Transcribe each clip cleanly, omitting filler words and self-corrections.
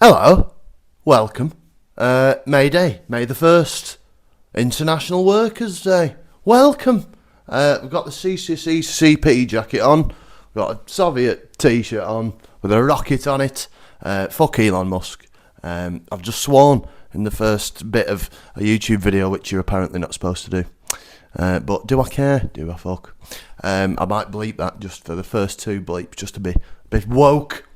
Hello, welcome. May Day, May the 1st, International Workers' Day. Welcome. We've got the CCP jacket on, we've got a Soviet t-shirt on with a rocket on it. Fuck Elon Musk. I've just sworn in the first bit of a YouTube video, which you're apparently not supposed to do. But do I care? Do I fuck? I might bleep that just for the first two bleeps, just to be a bit woke.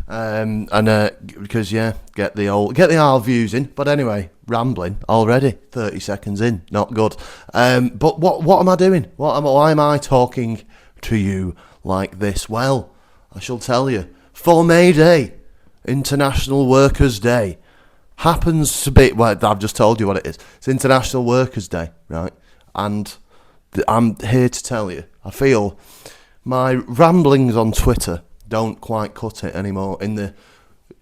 Because get the old views in. But anyway, rambling already. 30 seconds in, not good. But what am I doing? Why am I talking to you like this? Well, I shall tell you. For May Day, International Workers' Day, happens to be. Well, I've just told you what it is. It's International Workers' Day, right? And I'm here to tell you. I feel my ramblings on Twitter don't quite cut it anymore in the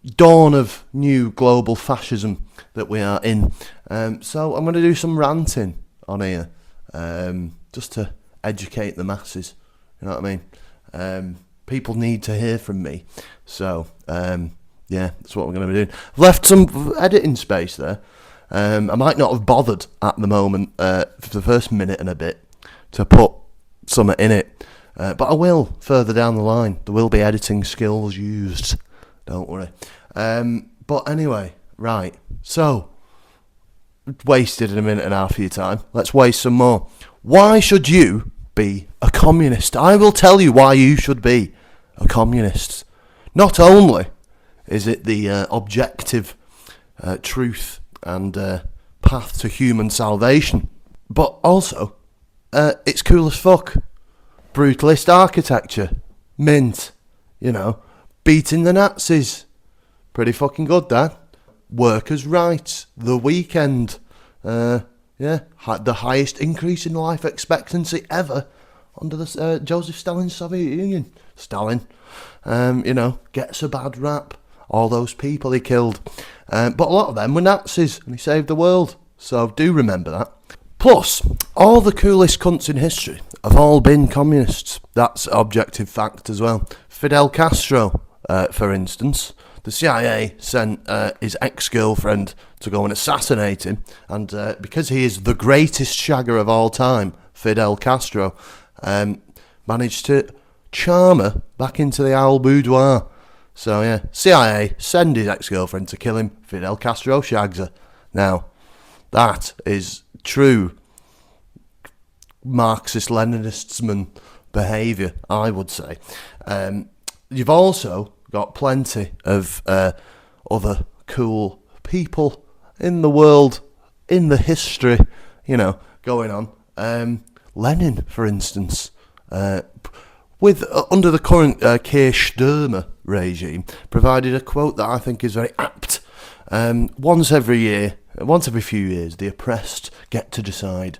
dawn of new global fascism that we are in. So I'm going to do some ranting on here, just to educate the masses. You know what I mean? People need to hear from me. So, that's what we're going to be doing. I've left some editing space there. I might not have bothered at the moment, for the first minute and a bit, to put something in it. But I will further down the line. There will be editing skills used. Don't worry. But anyway, right. So, wasted a minute and a half of your time. Let's waste some more. Why should you be a communist? I will tell you why you should be a communist. Not only is it the objective truth and path to human salvation, but also it's cool as fuck. Brutalist architecture, mint, beating the Nazis, pretty fucking good that. Workers' rights, the weekend, the highest increase in life expectancy ever under the Joseph Stalin's Soviet Union. Stalin, gets a bad rap. All those people he killed, but a lot of them were Nazis, and he saved the world. So do remember that. Plus, all the coolest cunts in history have all been communists. That's objective fact as well. Fidel Castro, for instance, the CIA sent his ex-girlfriend to go and assassinate him, and because he is the greatest shagger of all time, Fidel Castro, managed to charm her back into the owl boudoir. So CIA send his ex-girlfriend to kill him, Fidel Castro shags her. Now, that is true Marxist-Leninistsman behaviour, I would say. You've also got plenty of other cool people in the world, in the history, going on. Lenin, for instance, with under the current Keir Starmer regime, provided a quote that I think is very apt. Once every few years, the oppressed get to decide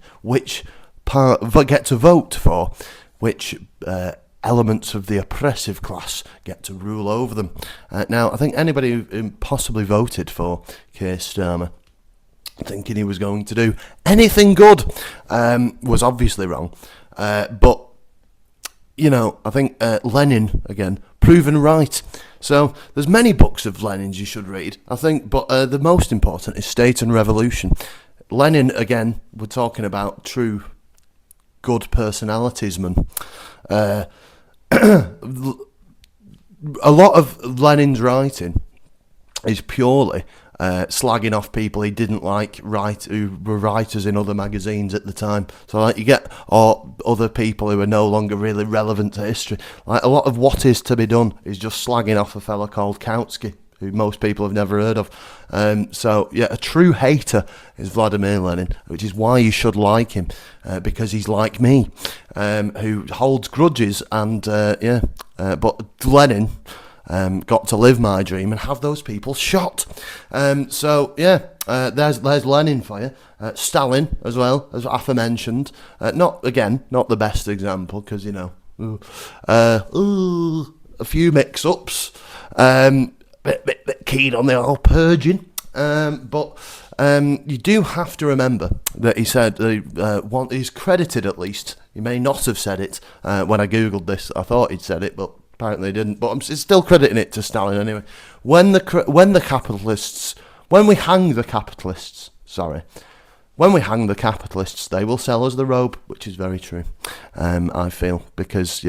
get to vote for which elements of the oppressive class get to rule over them. Now, I think anybody who possibly voted for Keir Starmer, thinking he was going to do anything good, was obviously wrong. But I think Lenin, again, proven right. So there's many books of Lenin's you should read, I think, but the most important is State and Revolution. Lenin, again, we're talking about true good personalities, man. A lot of Lenin's writing is purely slagging off people he didn't like, who were writers in other magazines at the time. So you get other people who are no longer really relevant to history. Like a lot of what is to be done is just slagging off a fella called Kautsky, who most people have never heard of. A true hater is Vladimir Lenin, which is why you should like him, because he's like me, who holds grudges, and but Lenin got to live my dream and have those people shot. There's Lenin for you. Stalin as well, as aforementioned. Not the best example, because a few mix-ups. Bit keen on the old purging, but you do have to remember that he said he's credited, at least. He may not have said it when I googled this. I thought he'd said it, but Apparently, he didn't. But I'm still crediting it to Stalin anyway. When we hang the capitalists, they will sell us the robe, which is very true. I feel, because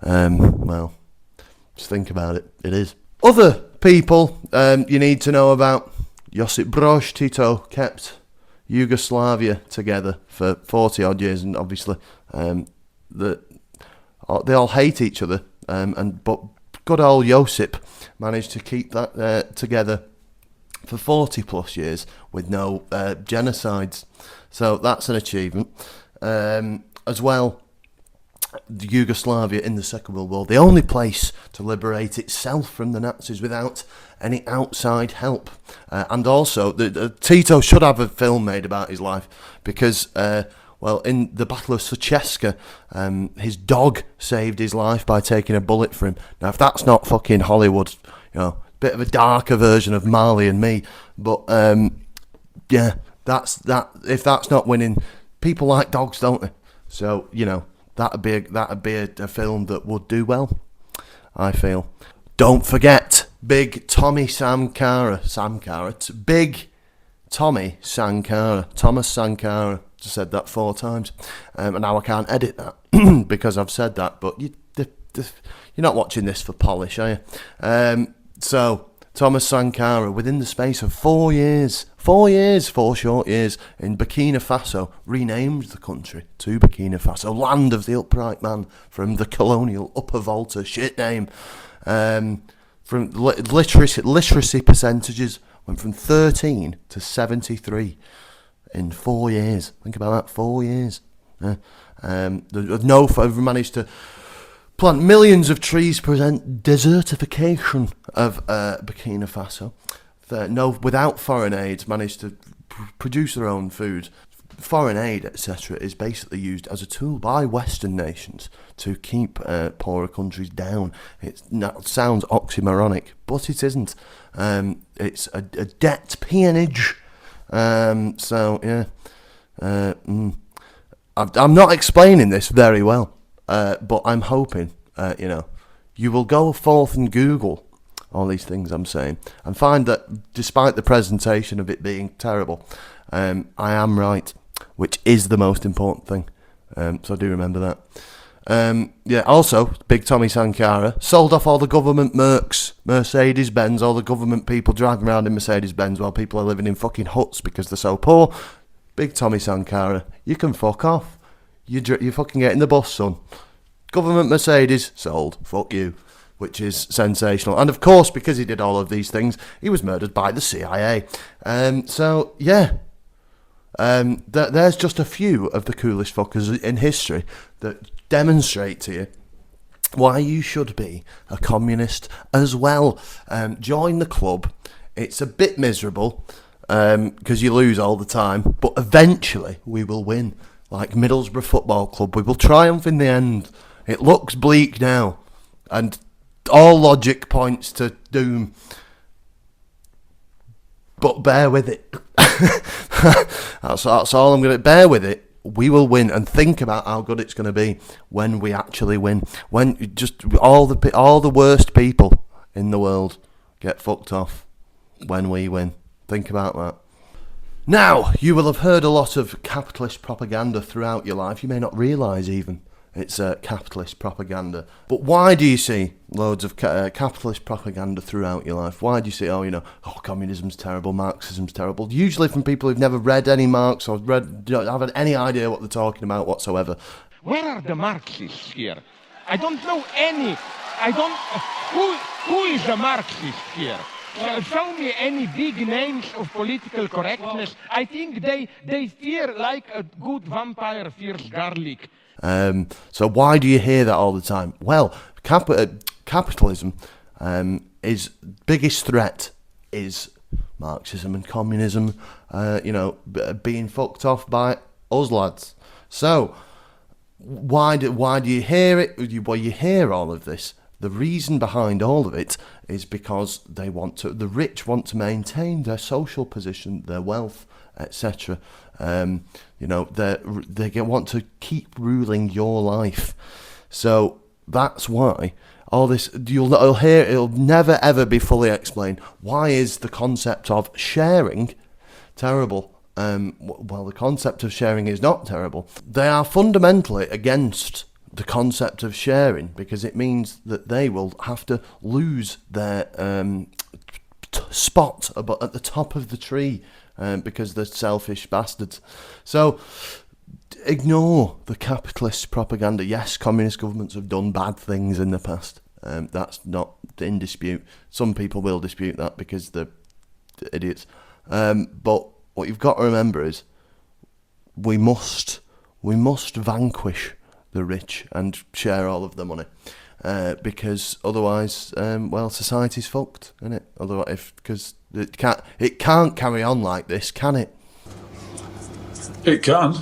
well, just think about it. It is. Other people you need to know about. Josip Broz Tito kept Yugoslavia together for 40 odd years, and obviously they all hate each other. But good old Josip managed to keep that together for 40 plus years with no genocides. So that's an achievement. As well, Yugoslavia in the Second World War, the only place to liberate itself from the Nazis without any outside help. And also, Tito should have a film made about his life, because, in the Battle of Sucheska, his dog saved his life by taking a bullet for him. Now, if that's not fucking Hollywood, bit of a darker version of Marley and Me, but that's that. If that's not winning, people like dogs, don't they? So that'd be a film that would do well, I feel. Don't forget Big Tommy Sankara. Big Tommy Sankara. Thomas Sankara. Just said that 4 times, and now I can't edit that because I've said that. But you're not watching this for polish, are you? So Thomas Sankara, within the space of 4 short years, in Burkina Faso, renamed the country to Burkina Faso, land of the upright man, from the colonial Upper Volta shit name. From literacy percentages went from 13 to 73 in 4 years. Think about that, 4 years. Managed to plant millions of trees, prevent desertification of Burkina Faso. Without foreign aid, managed to produce their own food. Foreign aid, etc., is basically used as a tool by Western nations to keep poorer countries down. It sounds oxymoronic, but it isn't. It's a debt peonage. I'm not explaining this very well, but I'm hoping, you will go forth and Google all these things I'm saying and find that despite the presentation of it being terrible, I am right, which is the most important thing. So do remember that. Also, Big Tommy Sankara sold off all the government Mercedes-Benz, all the government people driving around in Mercedes-Benz while people are living in fucking huts because they're so poor. Big Tommy Sankara, you can fuck off. You're fucking getting the bus, son. Government Mercedes sold. Fuck you. Which is sensational. And of course, because he did all of these things, he was murdered by the CIA. There's just a few of the coolest fuckers in history that demonstrate to you why you should be a communist as well. Join the club. It's a bit miserable because you lose all the time, but eventually we will win. Like Middlesbrough Football Club, we will triumph in the end. It looks bleak now, and all logic points to doom. But bear with it. That's all I'm going to... Bear with it. We will win, and think about how good it's going to be when we actually win. When just all the worst people in the world get fucked off when we win. Think about that. Now, you will have heard a lot of capitalist propaganda throughout your life. You may not realise even it's capitalist propaganda. But why do you see loads of capitalist propaganda throughout your life? Why do you see, communism's terrible, Marxism's terrible? Usually from people who've never read any Marx or haven't any idea what they're talking about whatsoever. Where are the Marxists here? I don't know any. Who is a Marxist here? Show me any big names of political correctness. I think they fear like a good vampire fears garlic. So why do you hear that all the time? Well, capitalism is biggest threat is Marxism and communism, being fucked off by us lads. So why do you hear it? Well, you hear all of this. The reason behind all of it is because the rich want to maintain their social position, their wealth, etc. They want to keep ruling your life. So that's why all this, you'll hear, it'll never ever be fully explained. Why is the concept of sharing terrible? Well, the concept of sharing is not terrible. They are fundamentally against the concept of sharing because it means that they will have to lose their spot at the top of the tree because they're selfish bastards. So ignore the capitalist propaganda. Yes, communist governments have done bad things in the past. That's not in dispute. Some people will dispute that because they're idiots. But what you've got to remember is we must vanquish the rich and share all of the money, because otherwise, well, society's fucked, isn't it? Otherwise, because it can't carry on like this, can it? It can.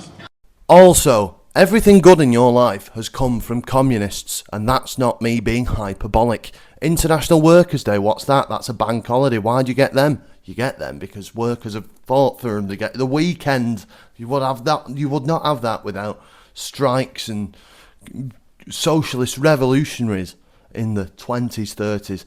Also, everything good in your life has come from communists, and that's not me being hyperbolic. International Workers' Day, what's that? That's a bank holiday. Why do you get them? You get them because workers have fought for them. They get the weekend. You would not have that without strikes and socialist revolutionaries in the 20s, 30s.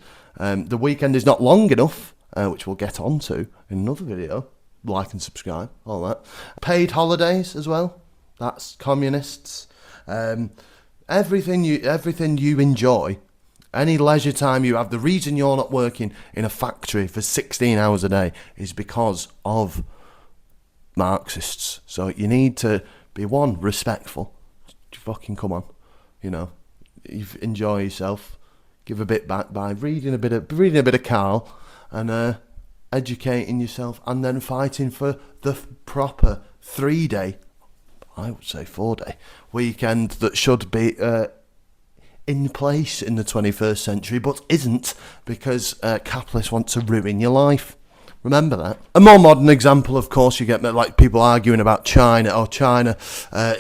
The weekend is not long enough, which we'll get onto in another video. Like and subscribe, all that. Paid holidays as well. That's communists. Everything you enjoy, any leisure time you have, the reason you're not working in a factory for 16 hours a day is because of Marxists. So you need to be, one, respectful. Fucking come on, you enjoy yourself. Give a bit back by reading a bit of Carl and educating yourself, and then fighting for the proper 3-day, I would say 4-day weekend that should be in place in the 21st century, but isn't because capitalists want to ruin your life. Remember that. A more modern example, of course, you get like people arguing about China. Oh, China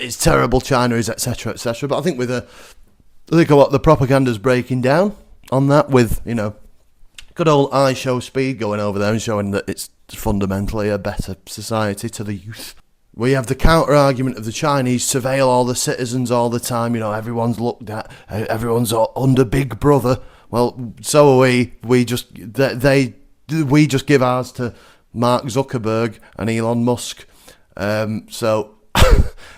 is terrible. China is etc. etc. But I think the propaganda's breaking down on that with good old iShow Speed going over there and showing that it's fundamentally a better society to the youth. We have the counter argument of the Chinese surveil all the citizens all the time. Everyone's looked at. Everyone's under Big Brother. Well, so are we. We just give ours to Mark Zuckerberg and Elon Musk. So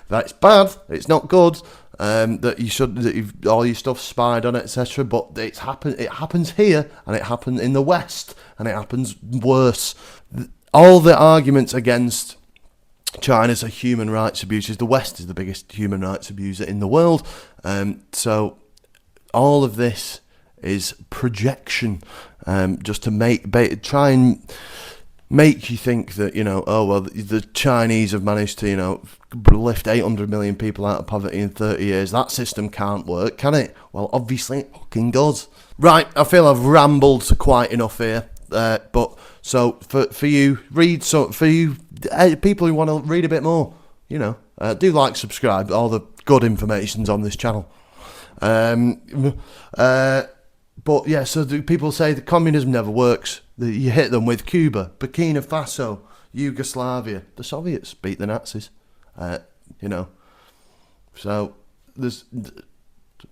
that's bad. It's not good. All your stuff spied on it, etc. But it happens here, and it happened in the West, and it happens worse. All the arguments against China's a human rights abuses. The West is the biggest human rights abuser in the world. So all of this is projection, just to try and make you think that, the Chinese have managed to, lift 800 million people out of poverty in 30 years. That system can't work, can it? Well, obviously it fucking does. Right, I feel I've rambled quite enough here. But so for you people who want to read a bit more, do like, subscribe. All the good information's on this channel. But yeah, so people say that communism never works. You hit them with Cuba, Burkina Faso, Yugoslavia. The Soviets beat the Nazis. So there's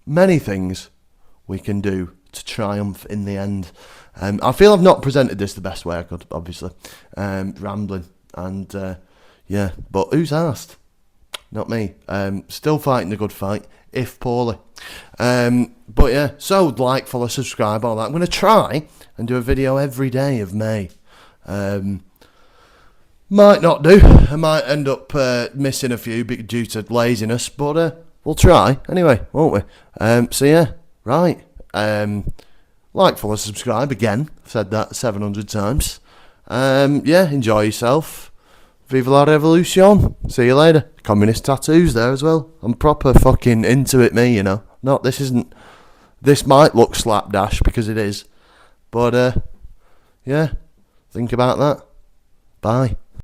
many things we can do to triumph in the end. I feel I've not presented this the best way I could, obviously. Rambling. And yeah, but who's asked? Not me. Still fighting the good fight, if poorly. But yeah, so like, follow, subscribe, all that. I'm going to try and do a video every day of May. Might not do. I might end up missing a few due to laziness, but we'll try anyway, won't we? So yeah, right. Like, follow, subscribe again. I've said that 700 times. Yeah, enjoy yourself. Vive la revolution. See you later. Communist tattoos there as well. I'm proper fucking into it, me, This might look slapdash because it is. But, yeah, think about that. Bye.